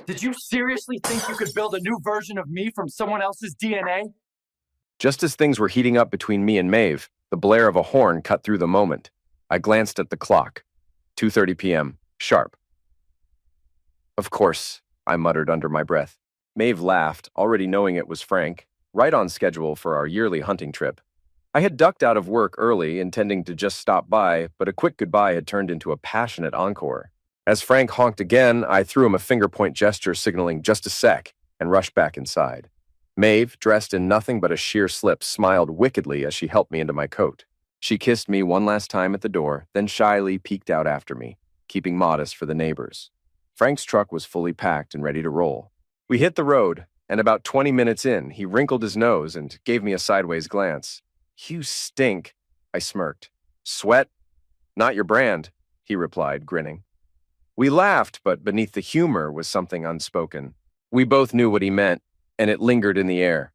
Did you seriously think you could build a new version of me from someone else's DNA? Just as things were heating up between me and Maeve, the blare of a horn cut through the moment. I glanced at the clock. 2:30 p.m. Sharp. Of course, I muttered under my breath. Maeve laughed, already knowing it was Frank, right on schedule for our yearly hunting trip. I had ducked out of work early, intending to just stop by, but a quick goodbye had turned into a passionate encore. As Frank honked again, I threw him a finger-point gesture signaling just a sec and rushed back inside. Maeve, dressed in nothing but a sheer slip, smiled wickedly as she helped me into my coat. She kissed me one last time at the door, then shyly peeked out after me, keeping modest for the neighbors. Frank's truck was fully packed and ready to roll. We hit the road, and about 20 minutes in, he wrinkled his nose and gave me a sideways glance. "You stink," I smirked. "Sweat? Not your brand," he replied, grinning. We laughed, but beneath the humor was something unspoken. We both knew what he meant, and it lingered in the air.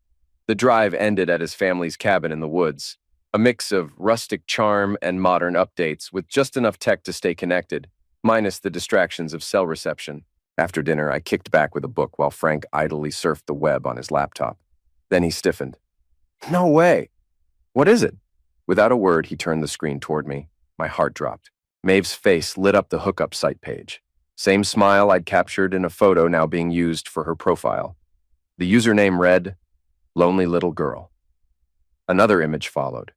The drive ended at his family's cabin in the woods, a mix of rustic charm and modern updates with just enough tech to stay connected, minus the distractions of cell reception. After dinner, I kicked back with a book while Frank idly surfed the web on his laptop. Then he stiffened. "No way! What is it?" Without a word, he turned the screen toward me. My heart dropped. Maeve's face lit up the hookup site page. Same smile I'd captured in a photo now being used for her profile. The username read, "Lonely Little Girl." Another image followed,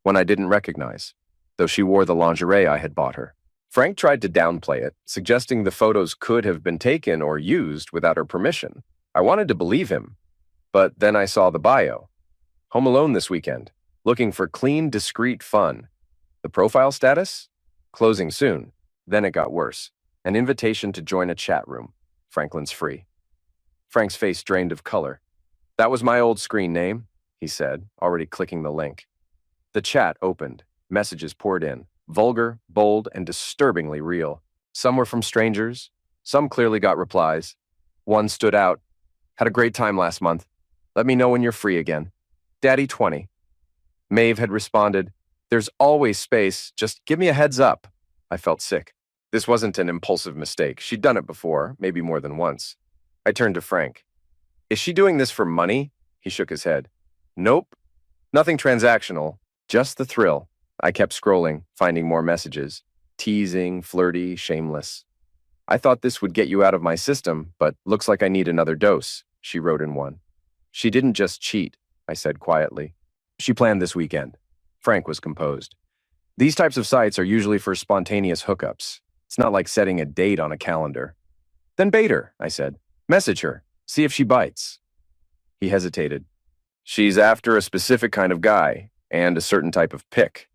one I didn't recognize, though she wore the lingerie I had bought her. Frank tried to downplay it, suggesting the photos could have been taken or used without her permission. I wanted to believe him, but then I saw the bio. Home alone this weekend, looking for clean, discreet fun. The profile status? Closing soon. Then it got worse. An invitation to join a chat room. Franklin's free. Frank's face drained of color. "That was my old screen name," he said, already clicking the link. The chat opened. Messages poured in. Vulgar, bold, and disturbingly real. Some were from strangers. Some clearly got replies. One stood out. "Had a great time last month. Let me know when you're free again. Daddy 20. Maeve had responded, "There's always space. Just give me a heads up." I felt sick. This wasn't an impulsive mistake. She'd done it before, maybe more than once. I turned to Frank. "Is she doing this for money?" He shook his head. "Nope. Nothing transactional. Just the thrill." I kept scrolling, finding more messages. Teasing, flirty, shameless. "I thought this would get you out of my system, but looks like I need another dose," she wrote in one. "She didn't just cheat," I said quietly. "She planned this weekend." Frank was composed. "These types of sites are usually for spontaneous hookups. It's not like setting a date on a calendar." "Then bait her," I said. "Message her. See if she bites." He hesitated. "She's after a specific kind of guy and a certain type of pick."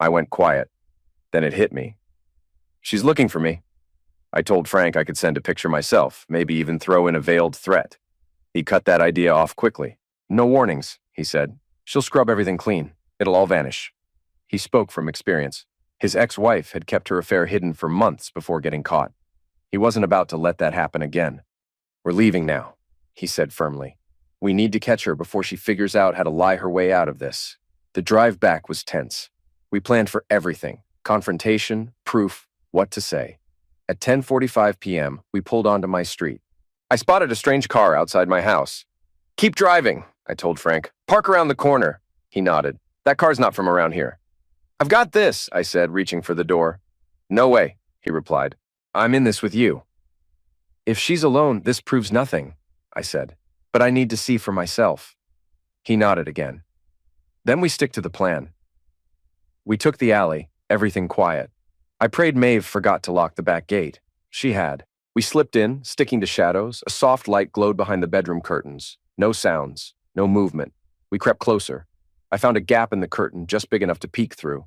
I went quiet. Then it hit me. "She's looking for me." I told Frank I could send a picture myself, maybe even throw in a veiled threat. He cut that idea off quickly. "No warnings," he said. "She'll scrub everything clean. It'll all vanish." He spoke from experience. His ex-wife had kept her affair hidden for months before getting caught. He wasn't about to let that happen again. "We're leaving now," he said firmly. "We need to catch her before she figures out how to lie her way out of this." The drive back was tense. We planned for everything: confrontation, proof, what to say. At 10:45 p.m., we pulled onto my street. I spotted a strange car outside my house. "Keep driving," I told Frank. "Park around the corner." He nodded. "That car's not from around here." "I've got this," I said, reaching for the door. "No way," he replied. "I'm in this with you." "If she's alone, this proves nothing," I said. "But I need to see for myself." He nodded again. "Then we stick to the plan." We took the alley, everything quiet. I prayed Maeve forgot to lock the back gate. She had. We slipped in, sticking to shadows. A soft light glowed behind the bedroom curtains. No sounds, no movement. We crept closer. I found a gap in the curtain just big enough to peek through.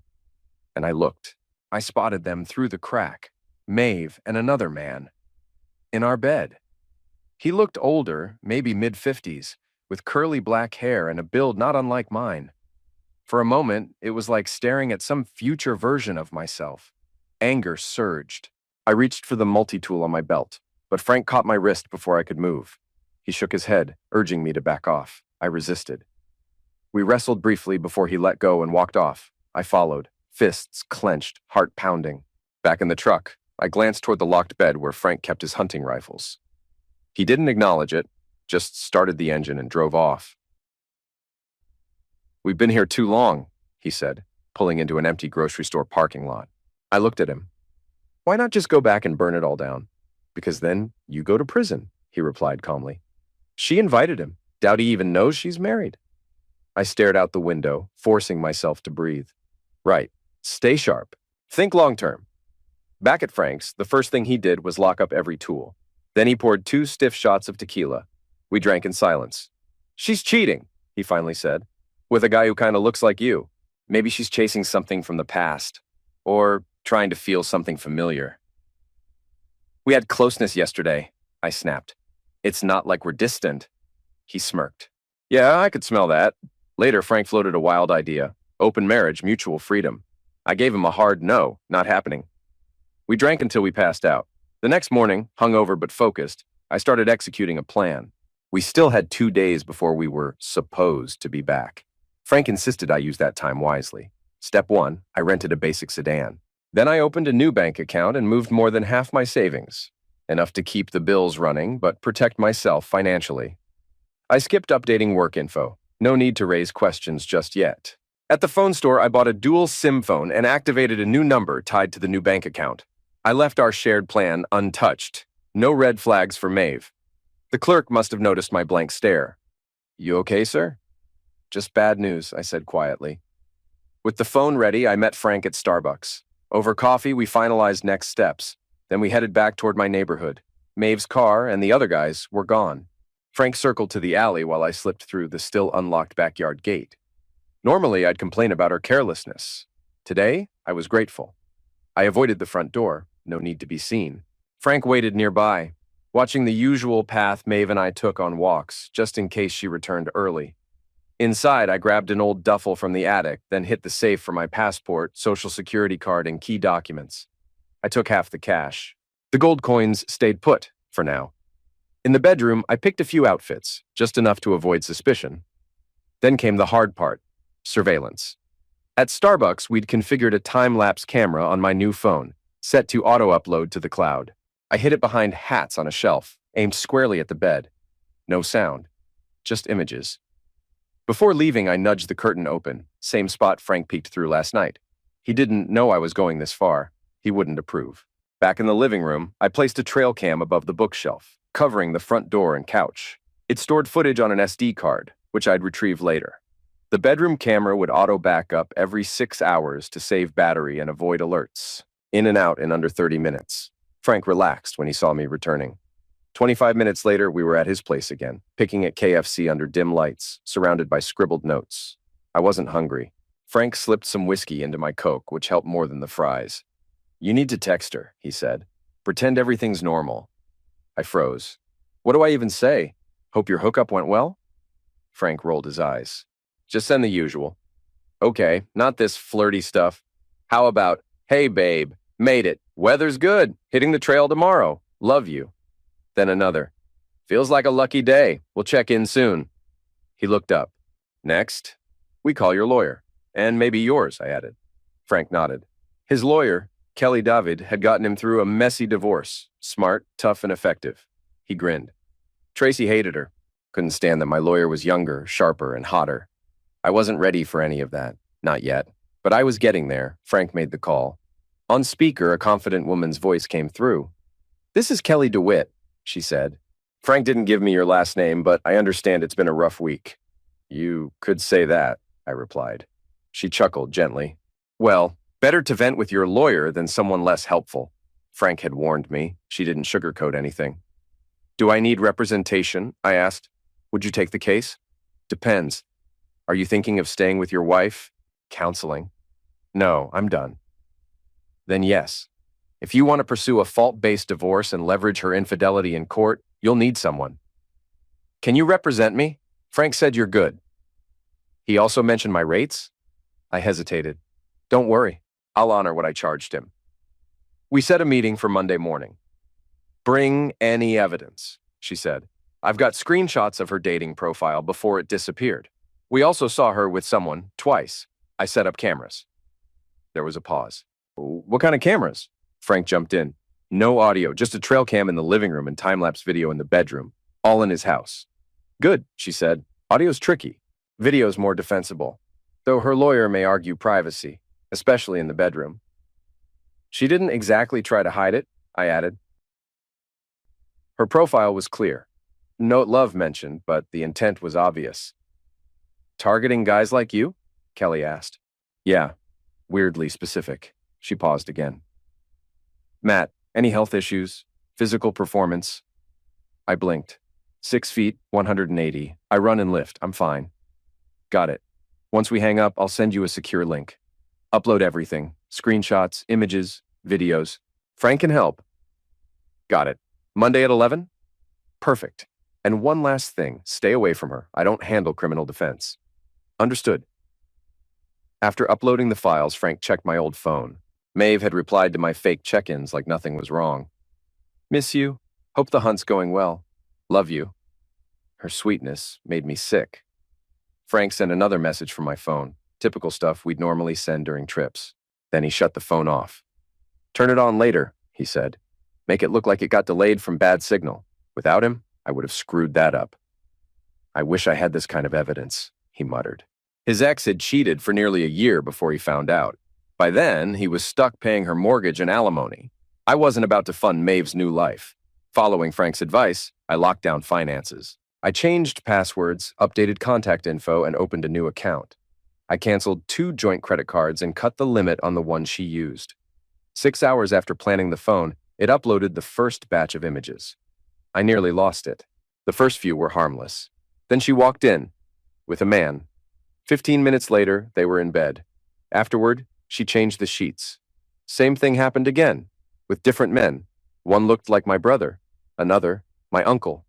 And I looked. I spotted them through the crack. Maeve and another man. In our bed. He looked older, maybe mid-50s, with curly black hair and a build not unlike mine. For a moment, it was like staring at some future version of myself. Anger surged. I reached for the multi-tool on my belt, but Frank caught my wrist before I could move. He shook his head, urging me to back off. I resisted. We wrestled briefly before he let go and walked off. I followed, fists clenched, heart pounding. Back in the truck, I glanced toward the locked bed where Frank kept his hunting rifles. He didn't acknowledge it, just started the engine and drove off. "We've been here too long," he said, pulling into an empty grocery store parking lot. I looked at him. "Why not just go back and burn it all down? Because then you go to prison," he replied calmly. "She invited him. Doubt he even knows she's married." I stared out the window, forcing myself to breathe. Right. Stay sharp. Think long term. Back at Frank's, the first thing he did was lock up every tool. Then he poured 2 stiff shots of tequila. We drank in silence. "She's cheating," he finally said, "with a guy who kind of looks like you. Maybe she's chasing something from the past, or trying to feel something familiar." "We had closeness yesterday," I snapped. "It's not like we're distant." He smirked. "Yeah, I could smell that." Later, Frank floated a wild idea. Open marriage, mutual freedom. I gave him a hard no, not happening. We drank until we passed out. The next morning, hungover but focused, I started executing a plan. We still had 2 days before we were supposed to be back. Frank insisted I use that time wisely. Step 1, I rented a basic sedan. Then I opened a new bank account and moved more than half my savings. Enough to keep the bills running, but protect myself financially. I skipped updating work info. No need to raise questions just yet. At the phone store, I bought a dual SIM phone and activated a new number tied to the new bank account. I left our shared plan untouched. No red flags for Maeve. The clerk must have noticed my blank stare. "You okay, sir?" "Just bad news," I said quietly. With the phone ready, I met Frank at Starbucks. Over coffee, we finalized next steps. Then we headed back toward my neighborhood. Maeve's car and the other guys were gone. Frank circled to the alley while I slipped through the still unlocked backyard gate. Normally, I'd complain about her carelessness. Today, I was grateful. I avoided the front door. No need to be seen. Frank waited nearby, watching the usual path Maeve and I took on walks, just in case she returned early. Inside, I grabbed an old duffel from the attic, then hit the safe for my passport, social security card, and key documents. I took half the cash. The gold coins stayed put, for now. In the bedroom, I picked a few outfits, just enough to avoid suspicion. Then came the hard part, surveillance. At Starbucks, we'd configured a time-lapse camera on my new phone, set to auto-upload to the cloud. I hid it behind hats on a shelf, aimed squarely at the bed. No sound, just images. Before leaving, I nudged the curtain open, same spot Frank peeked through last night. He didn't know I was going this far. He wouldn't approve. Back in the living room, I placed a trail cam above the bookshelf, covering the front door and couch. It stored footage on an SD card, which I'd retrieve later. The bedroom camera would auto-back up every 6 hours to save battery and avoid alerts. In and out in under 30 minutes. Frank relaxed when he saw me returning. 25 minutes later, we were at his place again, picking at KFC under dim lights, surrounded by scribbled notes. I wasn't hungry. Frank slipped some whiskey into my Coke, which helped more than the fries. "You need to text her," he said. "Pretend everything's normal." I froze. "What do I even say? Hope your hookup went well?" Frank rolled his eyes. "Just send the usual." "Okay, not this flirty stuff. How about, 'Hey babe, made it. Weather's good. Hitting the trail tomorrow. Love you.' Then another, 'Feels like a lucky day. We'll check in soon.'" He looked up. "Next, we call your lawyer. And maybe yours," I added. Frank nodded. His lawyer, Kelly David, had gotten him through a messy divorce. Smart, tough, and effective. He grinned. Tracy hated her. Couldn't stand that my lawyer was younger, sharper, and hotter. I wasn't ready for any of that. Not yet. But I was getting there. Frank made the call. On speaker, a confident woman's voice came through. "This is Kelly DeWitt," she said. "Frank didn't give me your last name, but I understand it's been a rough week." "You could say that," I replied. She chuckled gently. "Well, better to vent with your lawyer than someone less helpful." Frank had warned me. She didn't sugarcoat anything. "Do I need representation?" I asked. "Would you take the case?" "Depends. Are you thinking of staying with your wife?" "Counseling." "No, I'm done." "Then yes. If you want to pursue a fault-based divorce and leverage her infidelity in court, you'll need someone." "Can you represent me?" "Frank said you're good." "He also mentioned my rates?" I hesitated. "Don't worry. I'll honor what I charged him." We set a meeting for Monday morning. "Bring any evidence," she said. "I've got screenshots of her dating profile before it disappeared. We also saw her with someone twice. I set up cameras." There was a pause. "What kind of cameras?" Frank jumped in. "No audio, just a trail cam in the living room and time-lapse video in the bedroom. all in his house. Good, she said. Audio's tricky. Video's more defensible, though her lawyer may argue privacy, especially in the bedroom. She didn't exactly try to hide it, I added. Her profile was clear. Note love mentioned, but the intent was obvious. Targeting guys like you? Kelly asked. Yeah, weirdly specific. She paused again. Matt, any health issues? Physical performance? I blinked. 6 feet, 180. I run and lift. I'm fine. Got it. Once we hang up, I'll send you a secure link. Upload everything. Screenshots, images, videos. Frank can help. Got it. Monday at 11? Perfect. And one last thing. Stay away from her. I don't handle criminal defense. Understood. After uploading the files, Frank checked my old phone. Maeve had replied to my fake check-ins like nothing was wrong. Miss you. Hope the hunt's going well. Love you. Her sweetness made me sick. Frank sent another message from my phone, typical stuff we'd normally send during trips. Then he shut the phone off. Turn it on later, he said. Make it look like it got delayed from bad signal. Without him, I would have screwed that up. I wish I had this kind of evidence, he muttered. His ex had cheated for nearly a year before he found out. By then, he was stuck paying her mortgage and alimony. I wasn't about to fund Maeve's new life. Following Frank's advice, I locked down finances. I changed passwords, updated contact info, and opened a new account. I canceled 2 joint credit cards and cut the limit on the one she used. 6 hours after planning the phone, it uploaded the first batch of images. I nearly lost it. The first few were harmless. Then she walked in, with a man. 15 minutes later, they were in bed. Afterward, she changed the sheets. Same thing happened again, with different men. One looked like my brother, another, my uncle.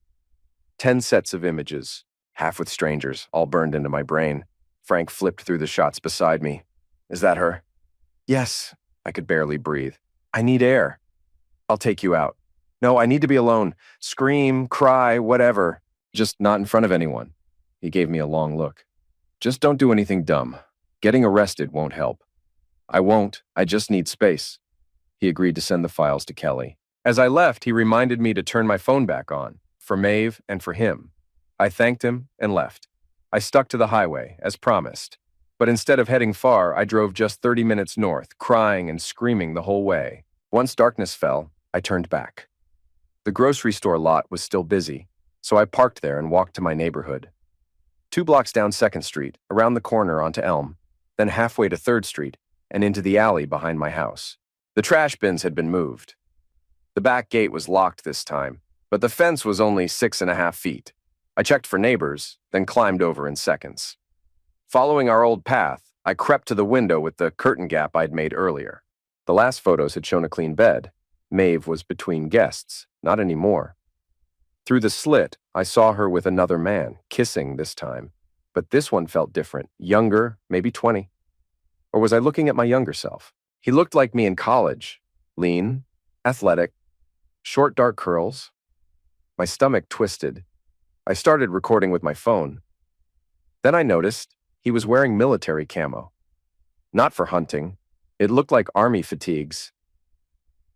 10 sets of images, half with strangers, all burned into my brain. Frank flipped through the shots beside me. Is that her? Yes. I could barely breathe. I need air. I'll take you out. No, I need to be alone. Scream, cry, whatever. Just not in front of anyone. He gave me a long look. Just don't do anything dumb. Getting arrested won't help. I won't. I just need space. He agreed to send the files to Kelly. As I left, he reminded me to turn my phone back on, for Maeve and for him. I thanked him and left. I stuck to the highway, as promised. But instead of heading far, I drove just 30 minutes north, crying and screaming the whole way. Once darkness fell, I turned back. The grocery store lot was still busy, so I parked there and walked to my neighborhood. 2 blocks down 2nd Street, around the corner onto Elm, then halfway to 3rd Street, and into the alley behind my house. The trash bins had been moved. The back gate was locked this time, but the fence was only 6.5 feet. I checked for neighbors, then climbed over in seconds. Following our old path, I crept to the window with the curtain gap I'd made earlier. The last photos had shown a clean bed. Maeve was between guests, not anymore. Through the slit, I saw her with another man, kissing this time. But this one felt different, younger, maybe 20. Or was I looking at my younger self? He looked like me in college, lean, athletic, short dark curls. My stomach twisted. I started recording with my phone. Then I noticed he was wearing military camo. Not for hunting. It looked like army fatigues.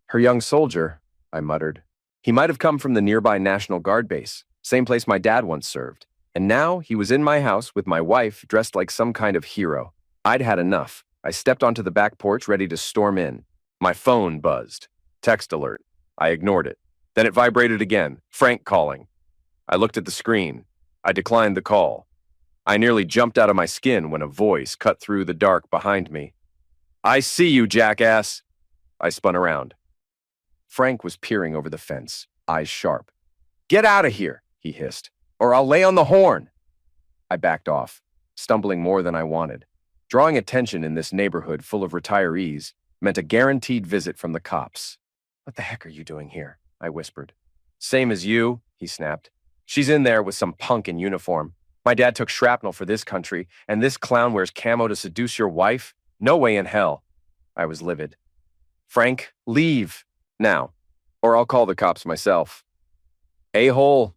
Her young soldier, I muttered. He might have come from the nearby National Guard base, same place my dad once served. And now he was in my house with my wife dressed like some kind of hero. I'd had enough. I stepped onto the back porch ready to storm in. My phone buzzed. Text alert. I ignored it. Then it vibrated again. Frank calling. I looked at the screen. I declined the call. I nearly jumped out of my skin when a voice cut through the dark behind me. I see you, jackass. I spun around. Frank was peering over the fence, eyes sharp. Get out of here, he hissed, or I'll lay on the horn. I backed off, stumbling more than I wanted. Drawing attention in this neighborhood full of retirees meant a guaranteed visit from the cops. What the heck are you doing here? I whispered. Same as you, he snapped. She's in there with some punk in uniform. My dad took shrapnel for this country, and this clown wears camo to seduce your wife? No way in hell. I was livid. Frank, leave. Now, or I'll call the cops myself. A-hole.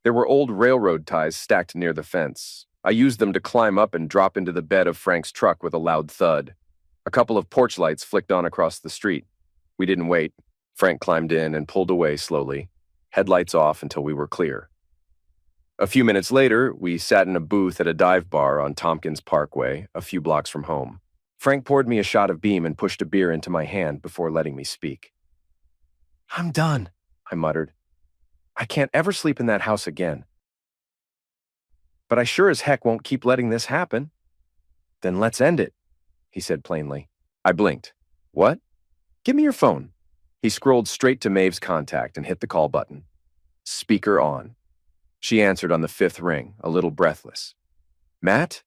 There were old railroad ties stacked near the fence. I used them to climb up and drop into the bed of Frank's truck with a loud thud. A couple of porch lights flicked on across the street. We didn't wait. Frank climbed in and pulled away slowly. headlights off until we were clear. A few minutes later, we sat in a booth at a dive bar on Tompkins Parkway, a few blocks from home. Frank poured me a shot of Beam and pushed a beer into my hand before letting me speak. "I'm done," I muttered. "I can't ever sleep in that house again. But I sure as heck won't keep letting this happen." "Then let's end it," he said plainly. I blinked. "What?" "Give me your phone." He scrolled straight to Maeve's contact and hit the call button. Speaker on. She answered on the 5th ring, a little breathless. "Matt?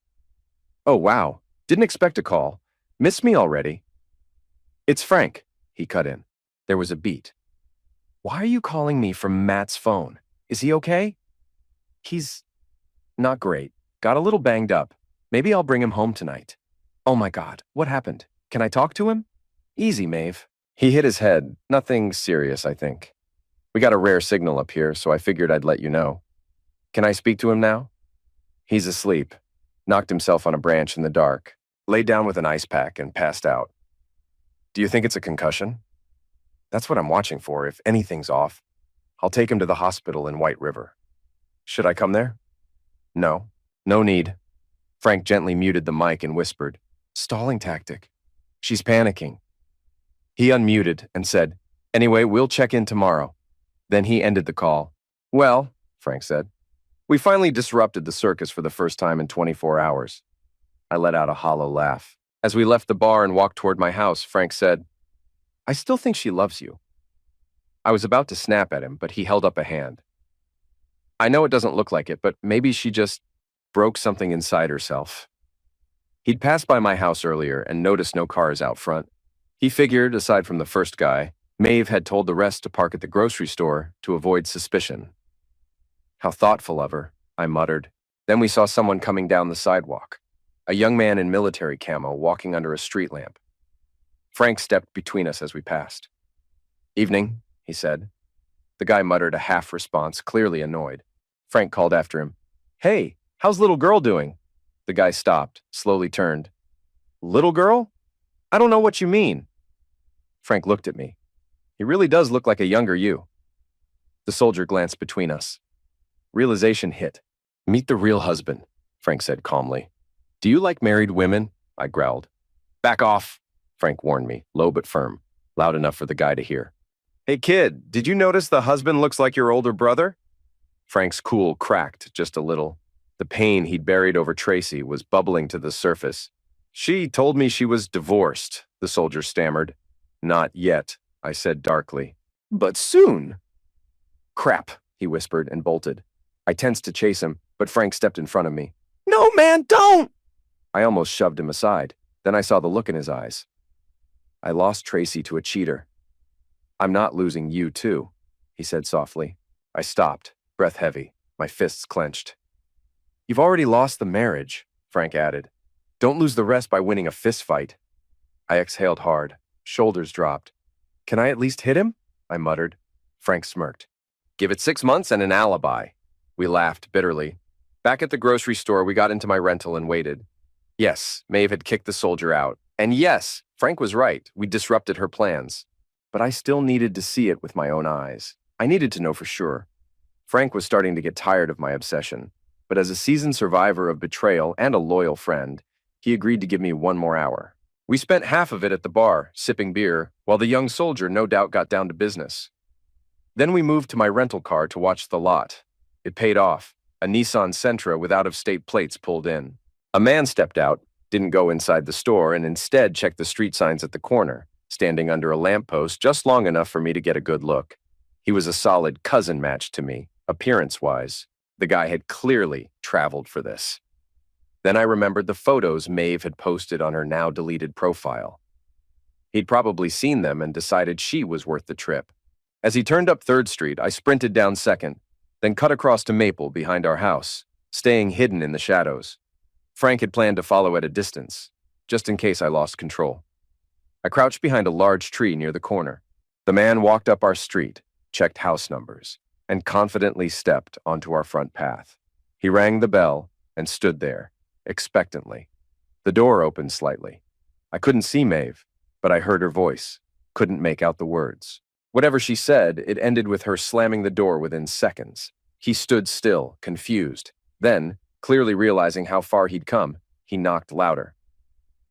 Oh, wow. Didn't expect a call. Missed me already?" "It's Frank," he cut in. There was a beat. "Why are you calling me from Matt's phone? Is he okay?" "He's not great. Got a little banged up. Maybe I'll bring him home tonight." "Oh my God, what happened? Can I talk to him?" "Easy, Maeve." He hit his head. Nothing serious, I think. We got a rare signal up here, so I figured I'd let you know. Can I speak to him now? He's asleep. Knocked himself on a branch in the dark. Laid down with an ice pack and passed out. Do you think it's a concussion? That's what I'm watching for. If anything's off, I'll take him to the hospital in White River. Should I come there? No. No need. Frank gently muted the mic and whispered, "Stalling tactic. She's panicking." He unmuted and said, "Anyway, we'll check in tomorrow." Then he ended the call. "Well," Frank said, "we finally disrupted the circus for the first time in 24 hours. I let out a hollow laugh. As we left the bar and walked toward my house, Frank said, "I still think she loves you." I was about to snap at him, but he held up a hand. "I know it doesn't look like it, but maybe she just broke something inside herself." He'd passed by my house earlier and noticed no cars out front. He figured, aside from the first guy, Maeve had told the rest to park at the grocery store to avoid suspicion. How thoughtful of her, I muttered. Then we saw someone coming down the sidewalk. A young man in military camo walking under a street lamp. Frank stepped between us as we passed. "Evening," he said. The guy muttered a half response, clearly annoyed. Frank called after him, "Hey, how's little girl doing?" The guy stopped, slowly turned. "Little girl? I don't know what you mean." Frank looked at me. "He really does look like a younger you." The soldier glanced between us. Realization hit. "Meet the real husband," Frank said calmly. "Do you like married women?" I growled. "Back off," Frank warned me, low but firm, loud enough for the guy to hear. "Hey kid, did you notice the husband looks like your older brother?" Frank's cool cracked just a little. The pain he'd buried over Tracy was bubbling to the surface. "She told me she was divorced," the soldier stammered. "Not yet," I said darkly. "But soon." "Crap," he whispered and bolted. I tensed to chase him, but Frank stepped in front of me. "No, man, don't!" I almost shoved him aside. Then I saw the look in his eyes. "I lost Tracy to a cheater. I'm not losing you, too," he said softly. I stopped, breath heavy, my fists clenched. "You've already lost the marriage," Frank added. "Don't lose the rest by winning a fistfight." I exhaled hard, shoulders dropped. "Can I at least hit him?" I muttered. Frank smirked. "Give it 6 months and an alibi." We laughed bitterly. Back at the grocery store, we got into my rental and waited. Yes, Maeve had kicked the soldier out. And yes, Frank was right. We disrupted her plans. But I still needed to see it with my own eyes. I needed to know for sure. Frank was starting to get tired of my obsession. But as a seasoned survivor of betrayal and a loyal friend, he agreed to give me 1 more hour. We spent half of it at the bar, sipping beer, while the young soldier no doubt got down to business. Then we moved to my rental car to watch the lot. It paid off. A Nissan Sentra with out-of-state plates pulled in. A man stepped out, didn't go inside the store, and instead checked the street signs at the corner, standing under a lamppost just long enough for me to get a good look. He was a solid cousin match to me, appearance-wise. The guy had clearly traveled for this. Then I remembered the photos Maeve had posted on her now-deleted profile. He'd probably seen them and decided she was worth the trip. As he turned up 3rd Street, I sprinted down 2nd, then cut across to Maple behind our house, staying hidden in the shadows. Frank had planned to follow at a distance, just in case I lost control. I crouched behind a large tree near the corner. The man walked up our street, checked house numbers, and confidently stepped onto our front path. He rang the bell and stood there, expectantly. The door opened slightly. I couldn't see Maeve, but I heard her voice, couldn't make out the words. Whatever she said, it ended with her slamming the door within seconds. He stood still, confused. Then, clearly realizing how far he'd come, he knocked louder.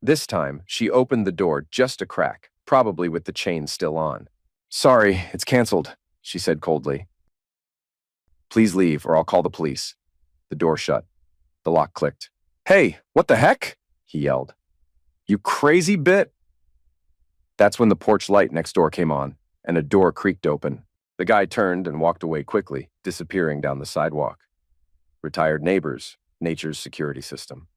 This time, she opened the door just a crack, probably with the chain still on. "Sorry, it's canceled," she said coldly. "Please leave, or I'll call the police." The door shut. The lock clicked. "Hey, what the heck?" he yelled. "You crazy bit?" That's when the porch light next door came on, and a door creaked open. The guy turned and walked away quickly, disappearing down the sidewalk. Retired neighbors, nature's security system.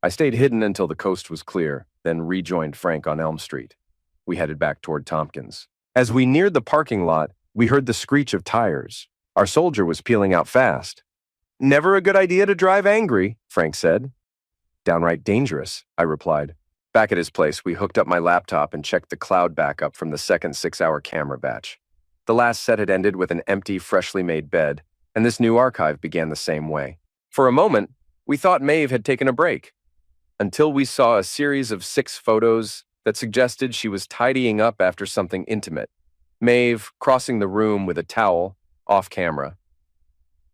I stayed hidden until the coast was clear, then rejoined Frank on Elm Street. We headed back toward Tompkins. As we neared the parking lot, we heard the screech of tires. Our soldier was peeling out fast. "Never a good idea to drive angry," Frank said. "Downright dangerous," I replied. Back at his place, we hooked up my laptop and checked the cloud backup from the second 6-hour camera batch. The last set had ended with an empty, freshly made bed, and this new archive began the same way. For a moment, we thought Maeve had taken a break, until we saw a series of 6 photos that suggested she was tidying up after something intimate. Maeve crossing the room with a towel, off camera.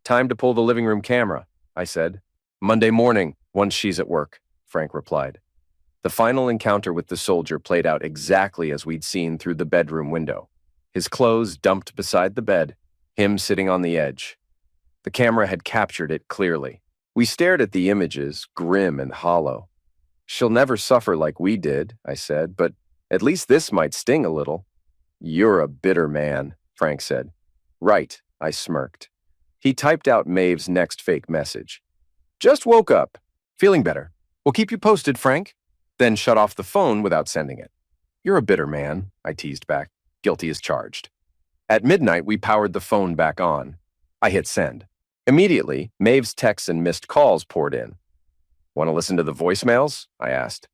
"Time to pull the living room camera," I said. "Monday morning, once she's at work," Frank replied. The final encounter with the soldier played out exactly as we'd seen through the bedroom window. His clothes dumped beside the bed, him sitting on the edge. The camera had captured it clearly. We stared at the images, grim and hollow. "She'll never suffer like we did," I said, "but at least this might sting a little." "You're a bitter man," Frank said. "Right," I smirked. He typed out Maeve's next fake message. "Just woke up. Feeling better. We'll keep you posted, Frank." Then shut off the phone without sending it. "You're a bitter man," I teased back. Guilty as charged. At midnight, we powered the phone back on. I hit send. Immediately, Maeve's texts and missed calls poured in. "Want to listen to the voicemails?" I asked.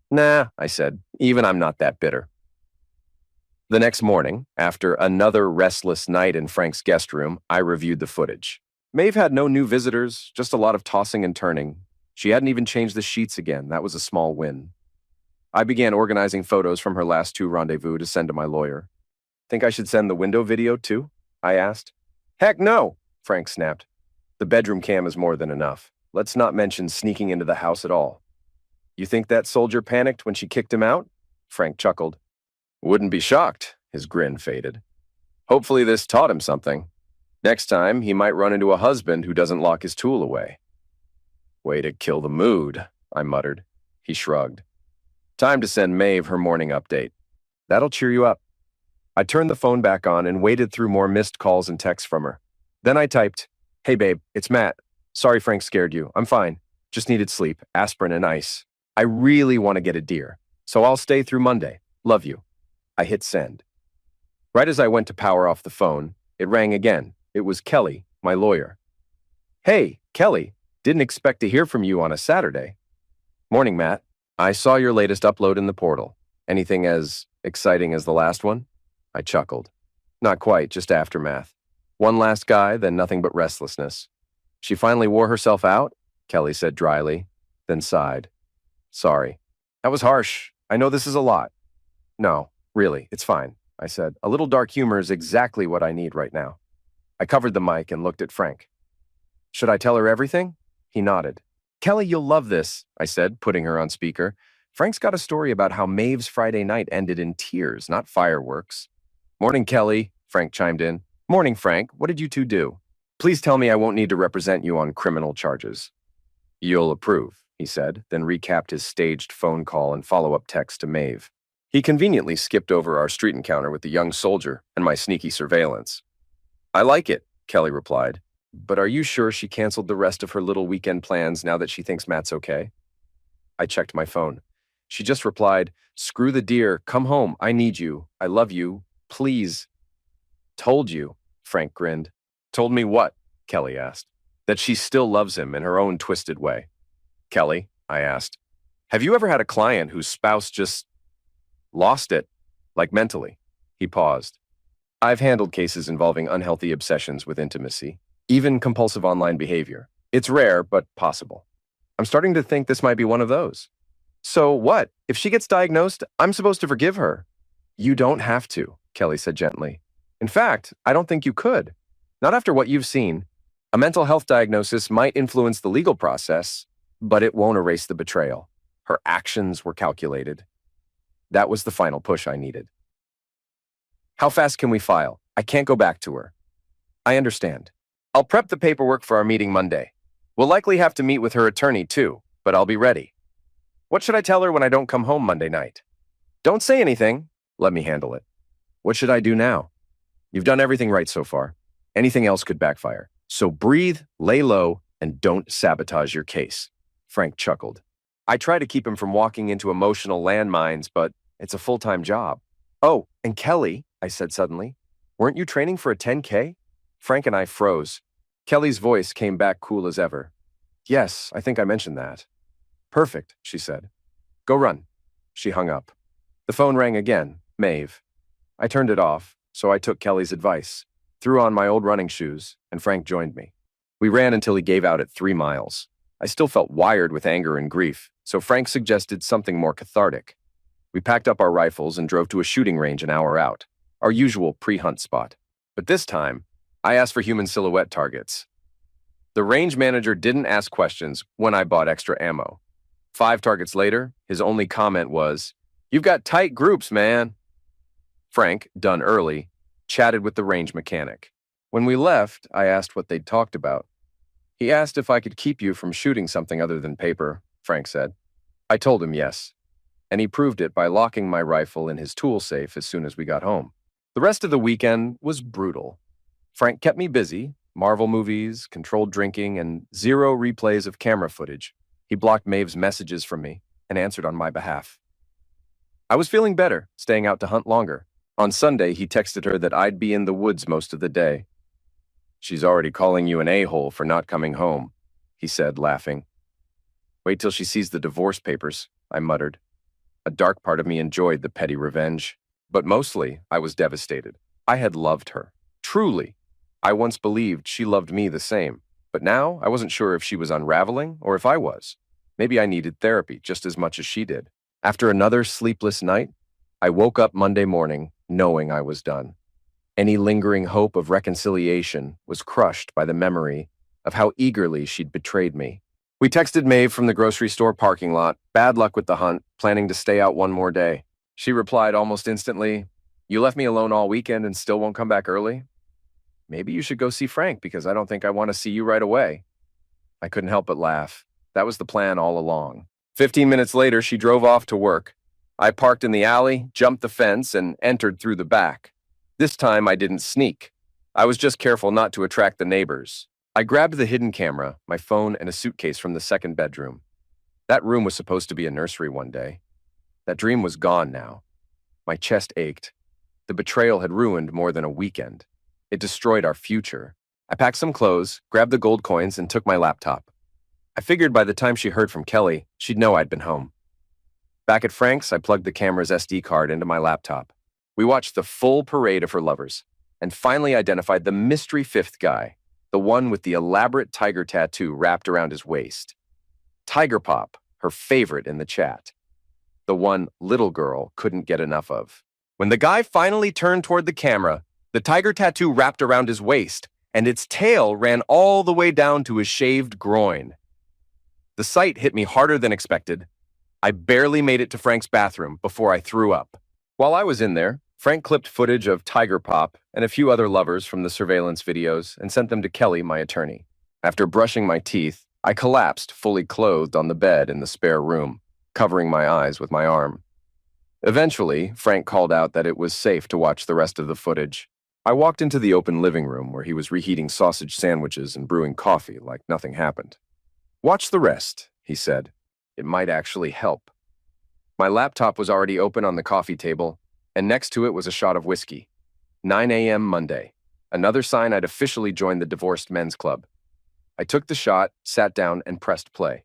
"Nah," I said. "Even I'm not that bitter." The next morning, after another restless night in Frank's guest room, I reviewed the footage. Maeve had no new visitors, just a lot of tossing and turning. She hadn't even changed the sheets again. That was a small win. I began organizing photos from her last 2 rendezvous to send to my lawyer. "Think I should send the window video too?" I asked. "Heck no," Frank snapped. "The bedroom cam is more than enough. Let's not mention sneaking into the house at all." "You think that soldier panicked when she kicked him out?" Frank chuckled. "Wouldn't be shocked." His grin faded. "Hopefully this taught him something. Next time, he might run into a husband who doesn't lock his tool away." "Way to kill the mood," I muttered. He shrugged. "Time to send Maeve her morning update. That'll cheer you up." I turned the phone back on and waded through more missed calls and texts from her. Then I typed, "Hey babe, it's Matt. Sorry Frank scared you. I'm fine. Just needed sleep, aspirin and ice. I really want to get a deer, so I'll stay through Monday. Love you." I hit send. Right as I went to power off the phone, it rang again. It was Kelly, my lawyer. "Hey, Kelly, didn't expect to hear from you on a Saturday." "Morning, Matt. I saw your latest upload in the portal. Anything as exciting as the last one?" I chuckled. "Not quite, just aftermath. One last guy, then nothing but restlessness." "She finally wore herself out?" Kelly said dryly, then sighed. "Sorry. That was harsh. I know this is a lot." "No, really, it's fine," I said. "A little dark humor is exactly what I need right now." I covered the mic and looked at Frank. "Should I tell her everything?" He nodded. "Kelly, you'll love this," I said, putting her on speaker. "Frank's got a story about how Maeve's Friday night ended in tears, not fireworks." "Morning, Kelly," Frank chimed in. "Morning, Frank. What did you two do? Please tell me I won't need to represent you on criminal charges." "You'll approve," he said, then recapped his staged phone call and follow-up text to Maeve. He conveniently skipped over our street encounter with the young soldier and my sneaky surveillance. "I like it," Kelly replied. "But are you sure she canceled the rest of her little weekend plans now that she thinks Matt's okay?" I checked my phone. She just replied, "Screw the deer, come home, I need you, I love you, please." "Told you," Frank grinned. "Told me what?" Kelly asked. "That she still loves him in her own twisted way." "Kelly," I asked, "have you ever had a client whose spouse just lost it, like mentally?" He paused. "I've handled cases involving unhealthy obsessions with intimacy, even compulsive online behavior. It's rare, but possible. I'm starting to think this might be one of those." "So what? If she gets diagnosed, I'm supposed to forgive her." "You don't have to," Kelly said gently. In fact, I don't think you could. Not after what you've seen. A mental health diagnosis might influence the legal process, but it won't erase the betrayal. Her actions were calculated. That was the final push I needed. How fast can we file? I can't go back to her. I understand. I'll prep the paperwork for our meeting Monday. We'll likely have to meet with her attorney too, but I'll be ready. What should I tell her when I don't come home Monday night? Don't say anything. Let me handle it. What should I do now? You've done everything right so far. Anything else could backfire. So breathe, lay low, and don't sabotage your case. Frank chuckled. I try to keep him from walking into emotional landmines, but it's a full-time job. Oh, and Kelly, I said suddenly, weren't you training for a 10K? Frank and I froze. Kelly's voice came back cool as ever. Yes, I think I mentioned that. Perfect, she said. Go run. She hung up. The phone rang again, Maeve. I turned it off, so I took Kelly's advice, threw on my old running shoes, and Frank joined me. We ran until he gave out at 3 miles. I still felt wired with anger and grief, so Frank suggested something more cathartic. We packed up our rifles and drove to a shooting range an hour out, our usual pre-hunt spot. But this time, I asked for human silhouette targets. The range manager didn't ask questions when I bought extra ammo. 5 targets later, his only comment was, "You've got tight groups, man." Frank, done early, chatted with the range mechanic. When we left, I asked what they'd talked about. He asked if I could keep you from shooting something other than paper, Frank said. I told him yes, and he proved it by locking my rifle in his tool safe as soon as we got home. The rest of the weekend was brutal. Frank kept me busy, Marvel movies, controlled drinking, and 0 replays of camera footage. He blocked Maeve's messages from me and answered on my behalf. I was feeling better, staying out to hunt longer. On Sunday, he texted her that I'd be in the woods most of the day. She's already calling you an a-hole for not coming home, he said, laughing. Wait till she sees the divorce papers, I muttered. A dark part of me enjoyed the petty revenge, but mostly I was devastated. I had loved her. Truly. I once believed she loved me the same, but now I wasn't sure if she was unraveling or if I was. Maybe I needed therapy just as much as she did. After another sleepless night, I woke up Monday morning knowing I was done. Any lingering hope of reconciliation was crushed by the memory of how eagerly she'd betrayed me. We texted Maeve from the grocery store parking lot, bad luck with the hunt, planning to stay out one more day. She replied almost instantly, "You left me alone all weekend and still won't come back early? Maybe you should go see Frank because I don't think I want to see you right away." I couldn't help but laugh. That was the plan all along. 15 minutes later, she drove off to work. I parked in the alley, jumped the fence, and entered through the back. This time, I didn't sneak. I was just careful not to attract the neighbors. I grabbed the hidden camera, my phone, and a suitcase from the second bedroom. That room was supposed to be a nursery one day. That dream was gone now. My chest ached. The betrayal had ruined more than a weekend. It destroyed our future. I packed some clothes, grabbed the gold coins, and took my laptop. I figured by the time she heard from Kelly, she'd know I'd been home. Back at Frank's, I plugged the camera's SD card into my laptop. We watched the full parade of her lovers, and finally identified the mystery 5th guy, the one with the elaborate tiger tattoo wrapped around his waist. Tiger Pop, her favorite in the chat. The one little girl couldn't get enough of. When the guy finally turned toward the camera, the tiger tattoo wrapped around his waist, and its tail ran all the way down to his shaved groin. The sight hit me harder than expected. I barely made it to Frank's bathroom before I threw up. While I was in there, Frank clipped footage of Tiger Pop and a few other lovers from the surveillance videos and sent them to Kelly, my attorney. After brushing my teeth, I collapsed fully clothed on the bed in the spare room, covering my eyes with my arm. Eventually, Frank called out that it was safe to watch the rest of the footage. I walked into the open living room where he was reheating sausage sandwiches and brewing coffee like nothing happened. "Watch the rest," he said. "It might actually help." My laptop was already open on the coffee table, and next to it was a shot of whiskey. 9 a.m. Monday. Another sign I'd officially joined the divorced men's club. I took the shot, sat down, and pressed play.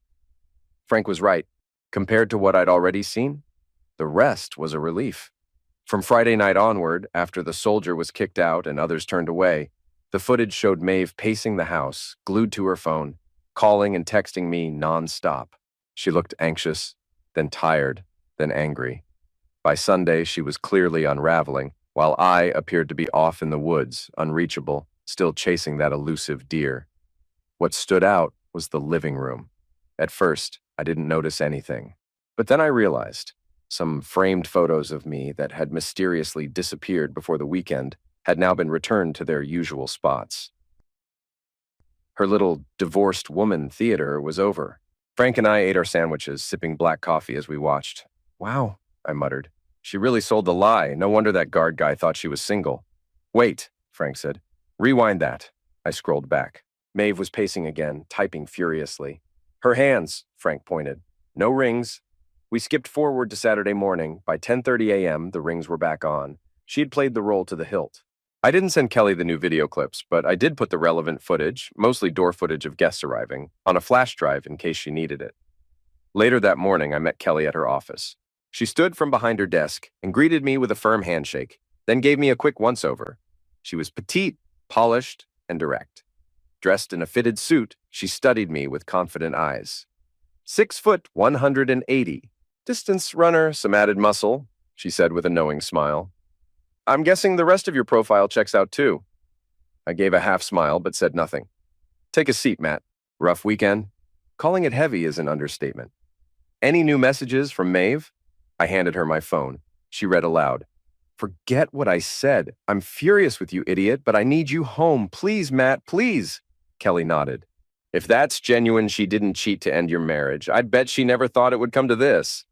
Frank was right. Compared to what I'd already seen, the rest was a relief. From Friday night onward, after the soldier was kicked out and others turned away, the footage showed Maeve pacing the house, glued to her phone, calling and texting me non-stop. She looked anxious, then tired, then angry. By Sunday, she was clearly unraveling, while I appeared to be off in the woods, unreachable, still chasing that elusive deer. What stood out was the living room. At first, I didn't notice anything. But then I realized some framed photos of me that had mysteriously disappeared before the weekend had now been returned to their usual spots. Her little divorced woman theater was over. Frank and I ate our sandwiches, sipping black coffee as we watched. Wow, I muttered. She really sold the lie. No wonder that guard guy thought she was single. Wait, Frank said. Rewind that. I scrolled back. Maeve was pacing again, typing furiously. Her hands, Frank pointed. No rings. We skipped forward to Saturday morning. By 10:30 a.m., the rings were back on. She had played the role to the hilt. I didn't send Kelly the new video clips, but I did put the relevant footage, mostly door footage of guests arriving, on a flash drive in case she needed it. Later that morning, I met Kelly at her office. She stood from behind her desk and greeted me with a firm handshake, then gave me a quick once-over. She was petite, polished, and direct. Dressed in a fitted suit, she studied me with confident eyes. 6 foot 180. Distance runner, some added muscle, she said with a knowing smile. I'm guessing the rest of your profile checks out too. I gave a half smile but said nothing. Take a seat, Matt. Rough weekend? Calling it heavy is an understatement. Any new messages from Maeve? I handed her my phone. She read aloud. Forget what I said. I'm furious with you, idiot, but I need you home. Please, Matt, please. Kelly nodded. If that's genuine she didn't cheat to end your marriage, I'd bet she never thought it would come to this.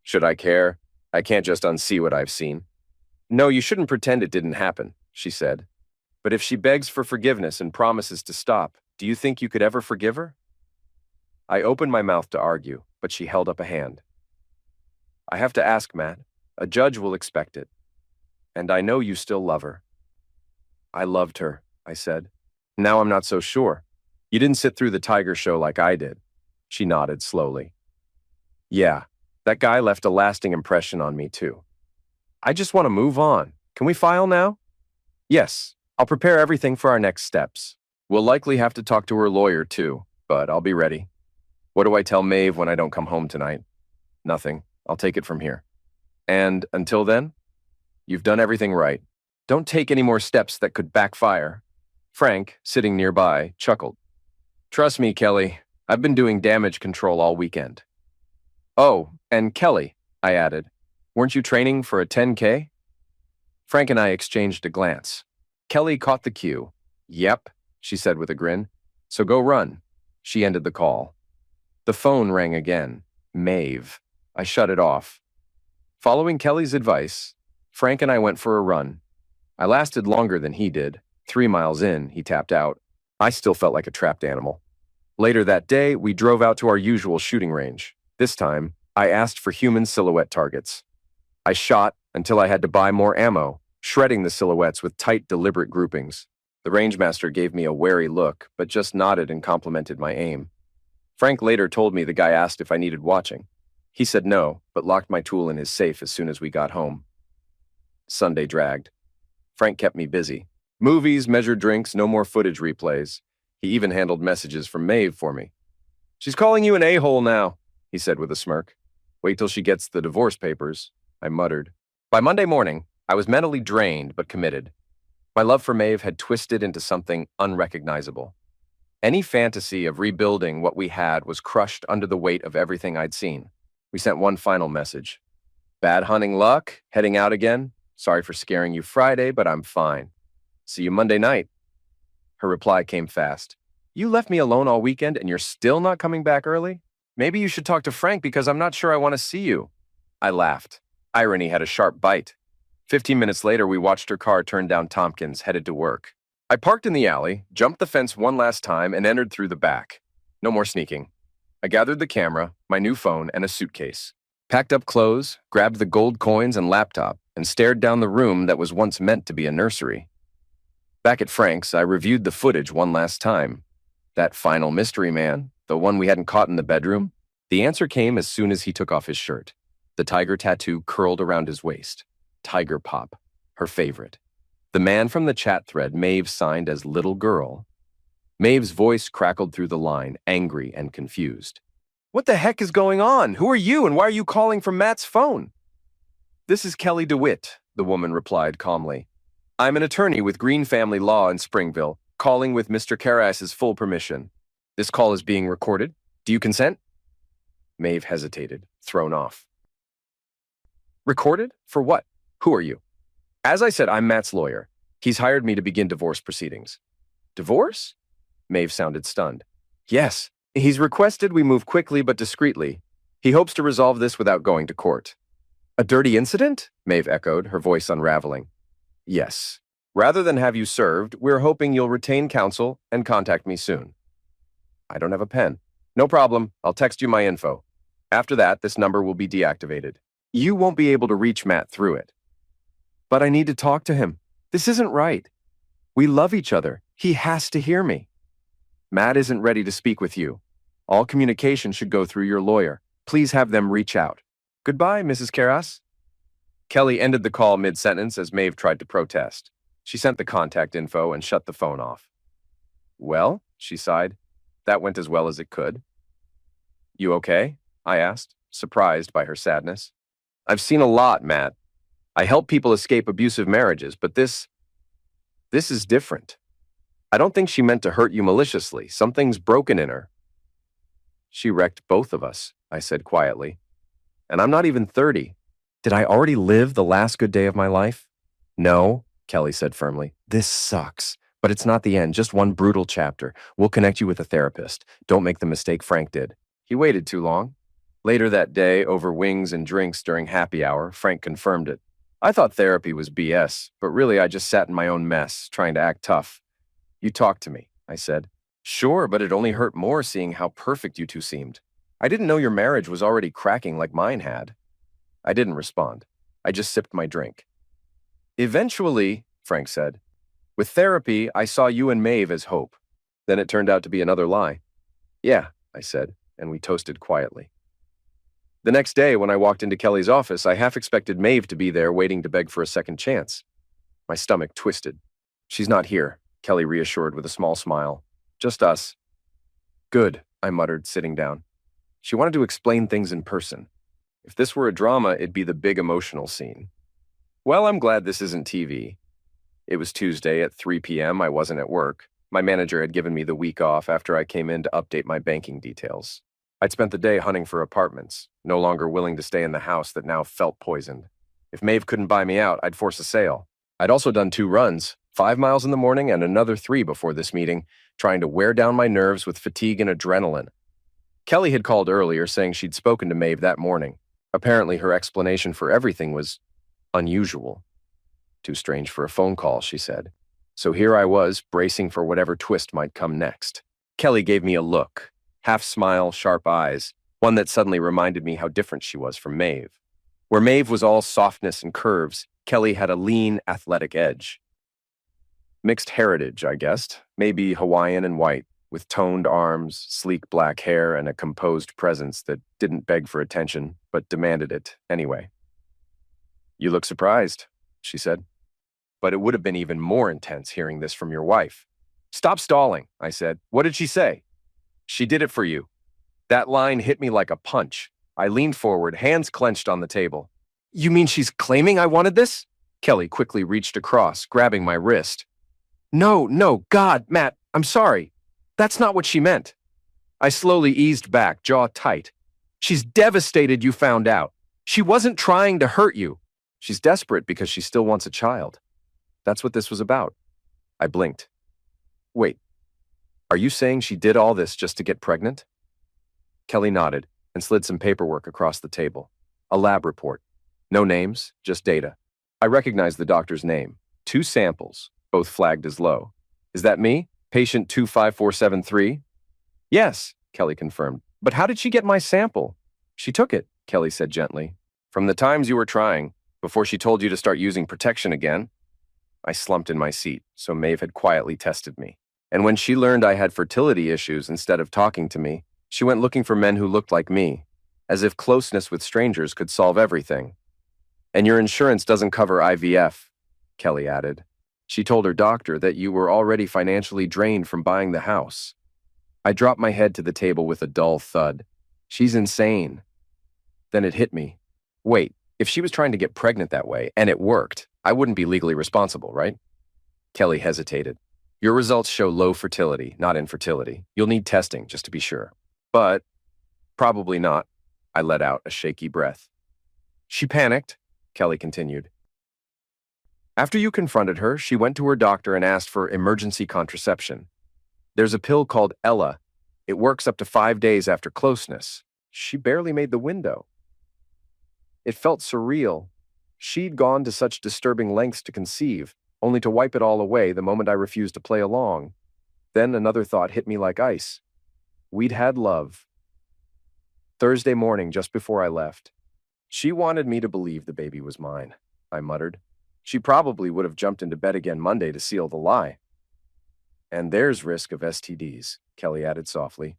Should I care? I can't just unsee what I've seen. No, you shouldn't pretend it didn't happen, she said. But if she begs for forgiveness and promises to stop, do you think you could ever forgive her? I opened my mouth to argue, but she held up a hand. I have to ask, Matt. A judge will expect it. And I know you still love her. I loved her, I said. Now I'm not so sure. You didn't sit through the Tiger show like I did. She nodded slowly. Yeah, that guy left a lasting impression on me too. I just want to move on. Can we file now? Yes, I'll prepare everything for our next steps. We'll likely have to talk to her lawyer too, but I'll be ready. What do I tell Maeve when I don't come home tonight? Nothing. I'll take it from here. And until then, you've done everything right. Don't take any more steps that could backfire. Frank, sitting nearby, chuckled. Trust me, Kelly, I've been doing damage control all weekend. Oh, and Kelly, I added, weren't you training for a 10K? Frank and I exchanged a glance. Kelly caught the cue. Yep, she said with a grin. So go run. She ended the call. The phone rang again. Maeve. I shut it off. Following Kelly's advice, Frank and I went for a run. I lasted longer than he did. 3 miles in, he tapped out. I still felt like a trapped animal. Later that day, we drove out to our usual shooting range. This time, I asked for human silhouette targets. I shot until I had to buy more ammo, shredding the silhouettes with tight, deliberate groupings. The rangemaster gave me a wary look, but just nodded and complimented my aim. Frank later told me the guy asked if I needed watching. He said no, but locked my tool in his safe as soon as we got home. Sunday dragged. Frank kept me busy. Movies, measured drinks, no more footage replays. He even handled messages from Maeve for me. She's calling you an a-hole now, he said with a smirk. Wait till she gets the divorce papers, I muttered. By Monday morning, I was mentally drained but committed. My love for Maeve had twisted into something unrecognizable. Any fantasy of rebuilding what we had was crushed under the weight of everything I'd seen. We sent one final message. Bad hunting luck? Heading out again? Sorry for scaring you Friday, but I'm fine. See you Monday night. Her reply came fast. You left me alone all weekend and you're still not coming back early? Maybe you should talk to Frank because I'm not sure I want to see you. I laughed. Irony had a sharp bite. 15 minutes later, we watched her car turn down Tompkins, headed to work. I parked in the alley, jumped the fence one last time, and entered through the back. No more sneaking. I gathered the camera, my new phone, and a suitcase. Packed up clothes, grabbed the gold coins and laptop, and stared down the room that was once meant to be a nursery. Back at Frank's, I reviewed the footage one last time. That final mystery man, the one we hadn't caught in the bedroom, the answer came as soon as he took off his shirt. The tiger tattoo curled around his waist. Tiger Pop, her favorite. The man from the chat thread Maeve signed as Little Girl. Maeve's voice crackled through the line, angry and confused. What the heck is going on? Who are you and why are you calling from Matt's phone? This is Kelly DeWitt, the woman replied calmly. I'm an attorney with Green Family Law in Springville, calling with Mr. Karas's full permission. This call is being recorded. Do you consent? Maeve hesitated, thrown off. Recorded? For what? Who are you? As I said, I'm Matt's lawyer. He's hired me to begin divorce proceedings. Divorce? Maeve sounded stunned. Yes, he's requested we move quickly but discreetly. He hopes to resolve this without going to court. A dirty incident? Maeve echoed, her voice unraveling. Yes. Rather than have you served, we're hoping you'll retain counsel and contact me soon. I don't have a pen. No problem. I'll text you my info. After that, this number will be deactivated. You won't be able to reach Matt through it. But I need to talk to him. This isn't right. We love each other. He has to hear me. Matt isn't ready to speak with you. All communication should go through your lawyer. Please have them reach out. Goodbye, Mrs. Karas. Kelly ended the call mid-sentence as Maeve tried to protest. She sent the contact info and shut the phone off. Well, she sighed. That went as well as it could. You okay? I asked, surprised by her sadness. I've seen a lot, Matt. I help people escape abusive marriages, but this is different. I don't think she meant to hurt you maliciously. Something's broken in her. She wrecked both of us, I said quietly. And I'm not even 30. Did I already live the last good day of my life? No, Kelly said firmly. This sucks, but it's not the end, just one brutal chapter. We'll connect you with a therapist. Don't make the mistake Frank did. He waited too long. Later that day, over wings and drinks during happy hour, Frank confirmed it. I thought therapy was BS, but really I just sat in my own mess, trying to act tough. You talked to me, I said. Sure, but it only hurt more seeing how perfect you two seemed. I didn't know your marriage was already cracking like mine had. I didn't respond. I just sipped my drink. Eventually, Frank said, with therapy, I saw you and Maeve as hope. Then it turned out to be another lie. Yeah, I said, and we toasted quietly. The next day, when I walked into Kelly's office, I half expected Maeve to be there waiting to beg for a second chance. My stomach twisted. She's not here, Kelly reassured with a small smile. Just us. Good, I muttered, sitting down. She wanted to explain things in person. If this were a drama, it'd be the big emotional scene. Well, I'm glad this isn't TV. It was Tuesday at 3 p.m. I wasn't at work. My manager had given me the week off after I came in to update my banking details. I'd spent the day hunting for apartments, no longer willing to stay in the house that now felt poisoned. If Maeve couldn't buy me out, I'd force a sale. I'd also done 2 runs, 5 miles in the morning and another 3 before this meeting, trying to wear down my nerves with fatigue and adrenaline. Kelly had called earlier saying she'd spoken to Maeve that morning. Apparently her explanation for everything was unusual. Too strange for a phone call, she said. So here I was, bracing for whatever twist might come next. Kelly gave me a look, half smile, sharp eyes, one that suddenly reminded me how different she was from Maeve. Where Maeve was all softness and curves, Kelly had a lean, athletic edge. Mixed heritage, I guessed, maybe Hawaiian and white, with toned arms, sleek black hair, and a composed presence that didn't beg for attention, but demanded it anyway. You look surprised, she said. But it would have been even more intense hearing this from your wife. Stop stalling, I said. What did she say? She did it for you. That line hit me like a punch. I leaned forward, hands clenched on the table. You mean she's claiming I wanted this? Kelly quickly reached across, grabbing my wrist. No, God, Matt, I'm sorry. That's not what she meant. I slowly eased back, jaw tight. She's devastated you found out. She wasn't trying to hurt you. She's desperate because she still wants a child. That's what this was about. I blinked. Wait, are you saying she did all this just to get pregnant? Kelly nodded and slid some paperwork across the table. A lab report. No names, just data. I recognized the doctor's name. 2 samples, both flagged as low. Is that me? Patient 25473? Yes, Kelly confirmed. But how did she get my sample? She took it, Kelly said gently. From the times you were trying, before she told you to start using protection again. I slumped in my seat, so Maeve had quietly tested me. And when she learned I had fertility issues instead of talking to me, she went looking for men who looked like me, as if closeness with strangers could solve everything. And your insurance doesn't cover IVF, Kelly added. She told her doctor that you were already financially drained from buying the house. I dropped my head to the table with a dull thud. She's insane. Then it hit me. Wait, If she was trying to get pregnant that way, and it worked, I wouldn't be legally responsible, right? Kelly hesitated. Your results show low fertility, not infertility. You'll need testing, just to be sure. But probably not. I let out a shaky breath. She panicked, Kelly continued. After you confronted her, she went to her doctor and asked for emergency contraception. There's a pill called Ella. It works up to 5 days after closeness. She barely made the window. It felt surreal. She'd gone to such disturbing lengths to conceive, only to wipe it all away the moment I refused to play along. Then another thought hit me like ice. We'd had love. Thursday morning, just before I left. She wanted me to believe the baby was mine, I muttered. She probably would have jumped into bed again Monday to seal the lie. And there's risk of STDs, Kelly added softly.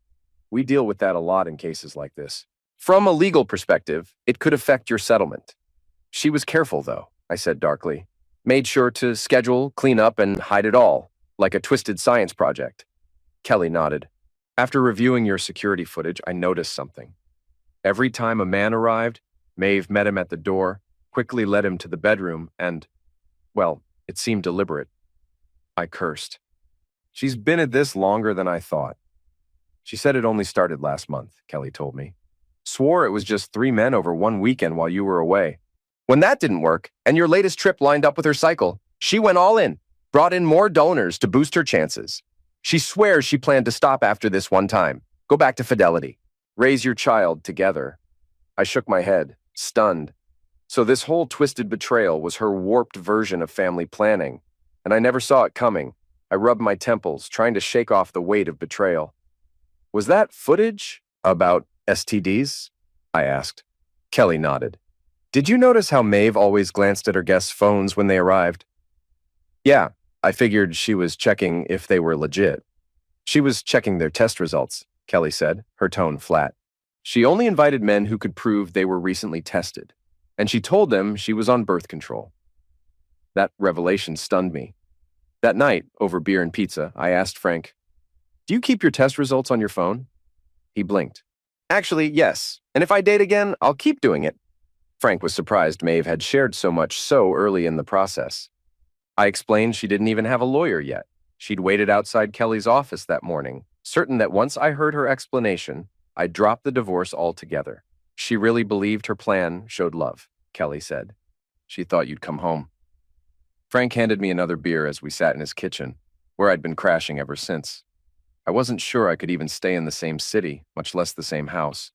We deal with that a lot in cases like this. From a legal perspective, it could affect your settlement. She was careful, though, I said darkly. Made sure to schedule, clean up, and hide it all, like a twisted science project. Kelly nodded. After reviewing your security footage, I noticed something. Every time a man arrived, Maeve met him at the door, quickly led him to the bedroom, and, well, it seemed deliberate. I cursed. She's been at this longer than I thought. She said it only started last month, Kelly told me. Swore it was just 3 men over 1 weekend while you were away. When that didn't work, and your latest trip lined up with her cycle, she went all in, brought in more donors to boost her chances. She swears she planned to stop after this one time, go back to fidelity, raise your child together. I shook my head, stunned. So this whole twisted betrayal was her warped version of family planning, and I never saw it coming. I rubbed my temples, trying to shake off the weight of betrayal. Was that footage about STDs? I asked. Kelly nodded. Did you notice how Maeve always glanced at her guests' phones when they arrived? Yeah, I figured she was checking if they were legit. She was checking their test results, Kelly said, her tone flat. She only invited men who could prove they were recently tested, and she told them she was on birth control. That revelation stunned me. That night, over beer and pizza, I asked Frank, "Do you keep your test results on your phone?" He blinked. Actually, yes, and if I date again, I'll keep doing it. Frank was surprised Maeve had shared so much so early in the process. I explained she didn't even have a lawyer yet. She'd waited outside Kelly's office that morning, certain that once I heard her explanation, I'd drop the divorce altogether. She really believed her plan showed love, Kelly said. She thought you'd come home. Frank handed me another beer as we sat in his kitchen, where I'd been crashing ever since. I wasn't sure I could even stay in the same city, much less the same house.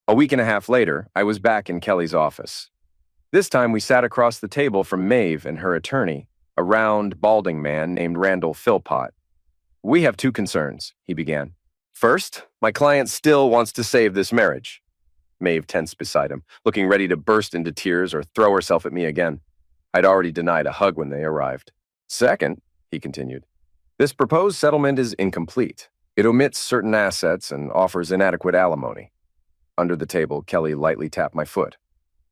A week and a half later, I was back in Kelly's office. This time we sat across the table from Maeve and her attorney, a round, balding man named Randall Philpott. We have 2 concerns, he began. First, my client still wants to save this marriage. Maeve tensed beside him, looking ready to burst into tears or throw herself at me again. I'd already denied a hug when they arrived. Second, he continued, this proposed settlement is incomplete. It omits certain assets and offers inadequate alimony. Under the table, Kelly lightly tapped my foot.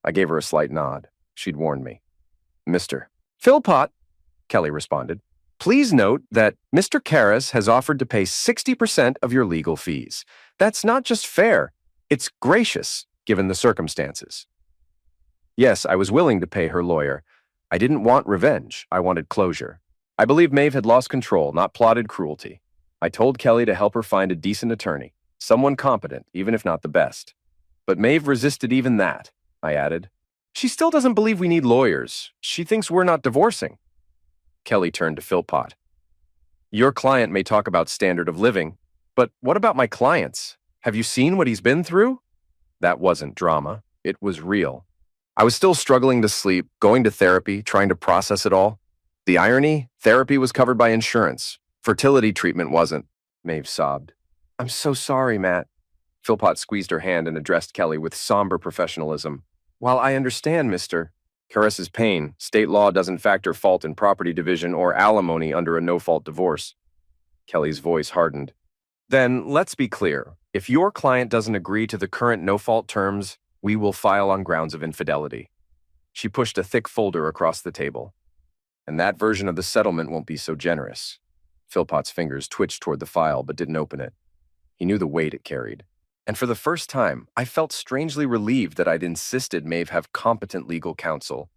I gave her a slight nod. She'd warned me. Mr. Philpott, Kelly responded, please note that Mr. Karras has offered to pay 60% of your legal fees. That's not just fair. It's gracious, given the circumstances. Yes, I was willing to pay her lawyer. I didn't want revenge. I wanted closure. I believe Maeve had lost control, not plotted cruelty. I told Kelly to help her find a decent attorney, someone competent, even if not the best. But Maeve resisted even that, I added. She still doesn't believe we need lawyers. She thinks we're not divorcing. Kelly turned to Philpott. Your client may talk about standard of living, but what about my clients? Have you seen what he's been through? That wasn't drama. It was real. I was still struggling to sleep, going to therapy, trying to process it all. The irony, therapy was covered by insurance. Fertility treatment wasn't. Maeve sobbed. I'm so sorry, Matt. Philpott squeezed her hand and addressed Kelly with somber professionalism. While I understand, Mr. Karras's pain, state law doesn't factor fault in property division or alimony under a no-fault divorce. Kelly's voice hardened. Then let's be clear. If your client doesn't agree to the current no-fault terms, we will file on grounds of infidelity. She pushed a thick folder across the table. And that version of the settlement won't be so generous. Philpott's fingers twitched toward the file but didn't open it. He knew the weight it carried. And for the first time, I felt strangely relieved that I'd insisted Maeve have competent legal counsel,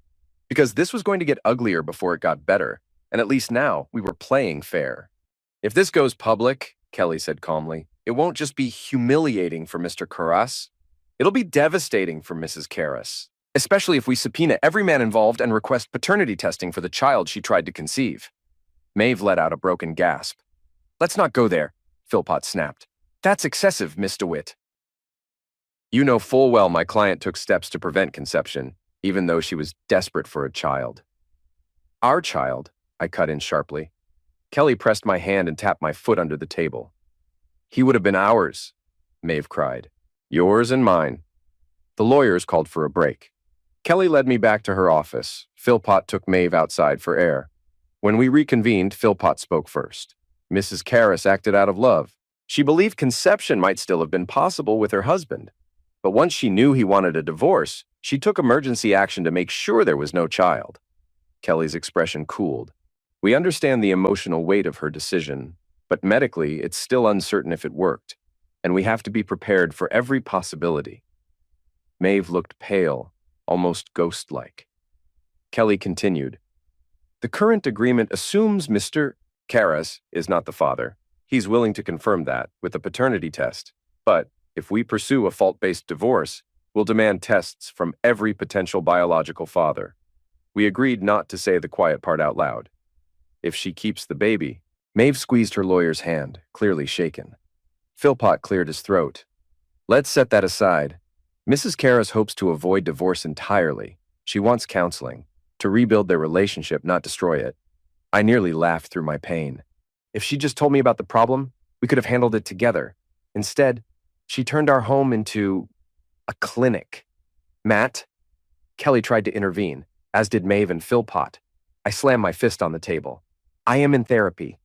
because this was going to get uglier before it got better, and at least now we were playing fair. If this goes public, Kelly said calmly, it won't just be humiliating for Mr. Karras. It'll be devastating for Mrs. Karras, especially if we subpoena every man involved and request paternity testing for the child she tried to conceive. Maeve let out a broken gasp. Let's not go there, Philpott snapped. That's excessive, Miss DeWitt. You know full well my client took steps to prevent conception, even though she was desperate for a child. Our child, I cut in sharply. Kelly pressed my hand and tapped my foot under the table. He would have been ours, Maeve cried. Yours and mine. The lawyers called for a break. Kelly led me back to her office. Philpott took Maeve outside for air. When we reconvened, Philpott spoke first. Mrs. Karras acted out of love. She believed conception might still have been possible with her husband. But once she knew he wanted a divorce, she took emergency action to make sure there was no child. Kelly's expression cooled. We understand the emotional weight of her decision, but medically it's still uncertain if it worked, and we have to be prepared for every possibility. Maeve looked pale, almost ghost-like. Kelly continued. The current agreement assumes Mr. Karras is not the father. He's willing to confirm that with a paternity test. But if we pursue a fault-based divorce, we'll demand tests from every potential biological father. We agreed not to say the quiet part out loud. If she keeps the baby, Maeve squeezed her lawyer's hand, clearly shaken. Philpott cleared his throat. Let's set that aside. Mrs. Karras hopes to avoid divorce entirely. She wants counseling, to rebuild their relationship, not destroy it. I nearly laughed through my pain. If she just told me about the problem, we could have handled it together. Instead, she turned our home into a clinic. Matt? Kelly tried to intervene, as did Maeve and Philpott. I slammed my fist on the table. I am in therapy.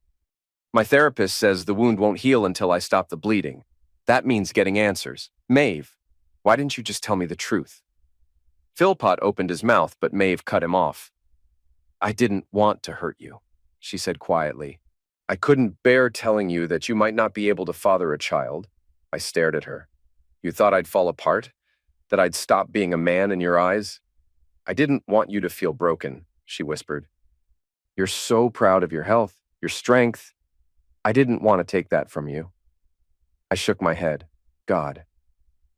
My therapist says the wound won't heal until I stop the bleeding. That means getting answers. Maeve, why didn't you just tell me the truth? Philpott opened his mouth, but Maeve cut him off. I didn't want to hurt you, she said quietly. I couldn't bear telling you that you might not be able to father a child. I stared at her. You thought I'd fall apart? That I'd stop being a man in your eyes? I didn't want you to feel broken, she whispered. You're so proud of your health, your strength. I didn't want to take that from you. I shook my head. God,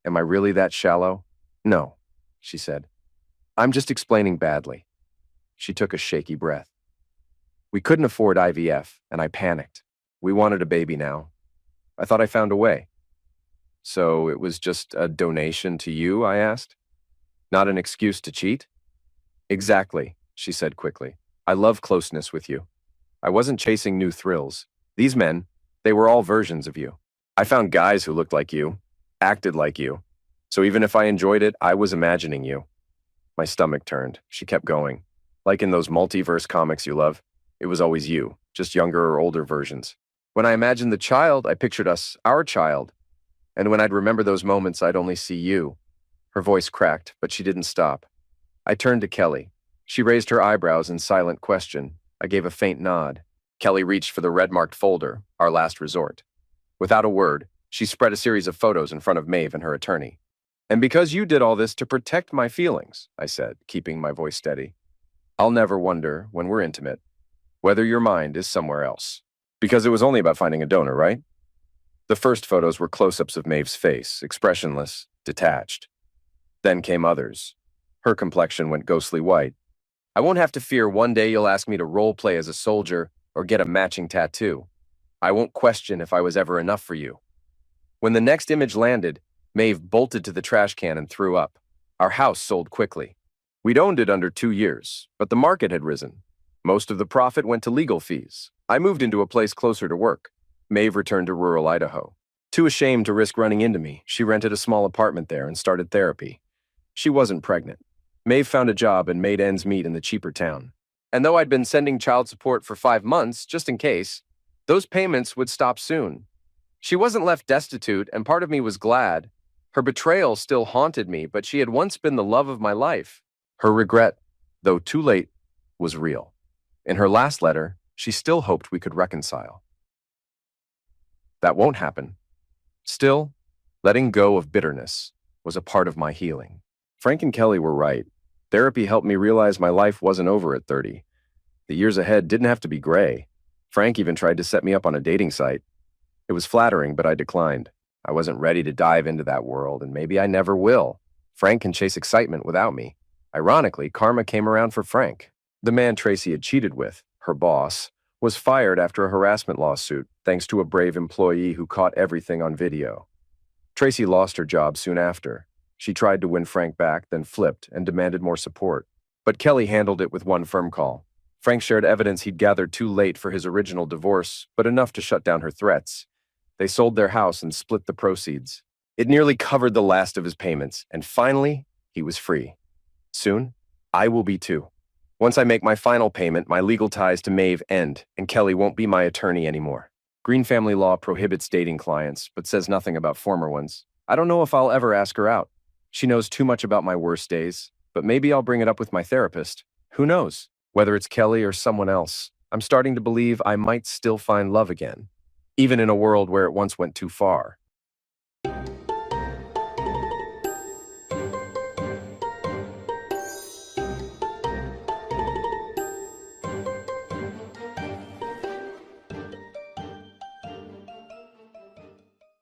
am I really that shallow? No, she said. I'm just explaining badly. She took a shaky breath. We couldn't afford IVF, and I panicked. We wanted a baby now. I thought I found a way. So it was just a donation to you, I asked? Not an excuse to cheat? Exactly, she said quickly. I love closeness with you. I wasn't chasing new thrills. These men, they were all versions of you. I found guys who looked like you, acted like you. So even if I enjoyed it, I was imagining you. My stomach turned. She kept going. Like in those multiverse comics you love, it was always you, just younger or older versions. When I imagined the child, I pictured us, our child. And when I'd remember those moments, I'd only see you. Her voice cracked, but she didn't stop. I turned to Kelly. She raised her eyebrows in silent question. I gave a faint nod. Kelly reached for the red-marked folder, our last resort. Without a word, she spread a series of photos in front of Maeve and her attorney. And because you did all this to protect my feelings, I said, keeping my voice steady, I'll never wonder, when we're intimate, whether your mind is somewhere else. Because it was only about finding a donor, right? The first photos were close-ups of Maeve's face, expressionless, detached. Then came others. Her complexion went ghostly white. I won't have to fear one day you'll ask me to role-play as a soldier or get a matching tattoo. I won't question if I was ever enough for you. When the next image landed, Maeve bolted to the trash can and threw up. Our house sold quickly. We'd owned it under 2 years, but the market had risen. Most of the profit went to legal fees. I moved into a place closer to work. Maeve returned to rural Idaho. Too ashamed to risk running into me, she rented a small apartment there and started therapy. She wasn't pregnant. Maeve found a job and made ends meet in the cheaper town. And though I'd been sending child support for 5 months, just in case, those payments would stop soon. She wasn't left destitute, and part of me was glad. Her betrayal still haunted me, but she had once been the love of my life. Her regret, though too late, was real. In her last letter, she still hoped we could reconcile. That won't happen. Still, Letting go of bitterness was a part of my healing. Frank and Kelly were right. Therapy helped me realize my life wasn't over at 30. The years ahead didn't have to be gray. Frank even tried to set me up on a dating site. It was flattering, but I declined. I wasn't ready to dive into that world, and maybe I never will. Frank can chase excitement without me. Ironically, karma came around for Frank. The man Tracy had cheated with, her boss, was fired after a harassment lawsuit thanks to a brave employee who caught everything on video. Tracy lost her job soon after. She tried to win Frank back, then flipped and demanded more support. But Kelly handled it with one firm call. Frank shared evidence he'd gathered too late for his original divorce, but enough to shut down her threats. They sold their house and split the proceeds. It nearly covered the last of his payments, and finally, he was free. Soon, I will be too. Once I make my final payment, my legal ties to Maeve end, and Kelly won't be my attorney anymore. Green family law prohibits dating clients, but says nothing about former ones. I don't know if I'll ever ask her out. She knows too much about my worst days, but maybe I'll bring it up with my therapist. Who knows? Whether it's Kelly or someone else, I'm starting to believe I might still find love again, even in a world where it once went too far.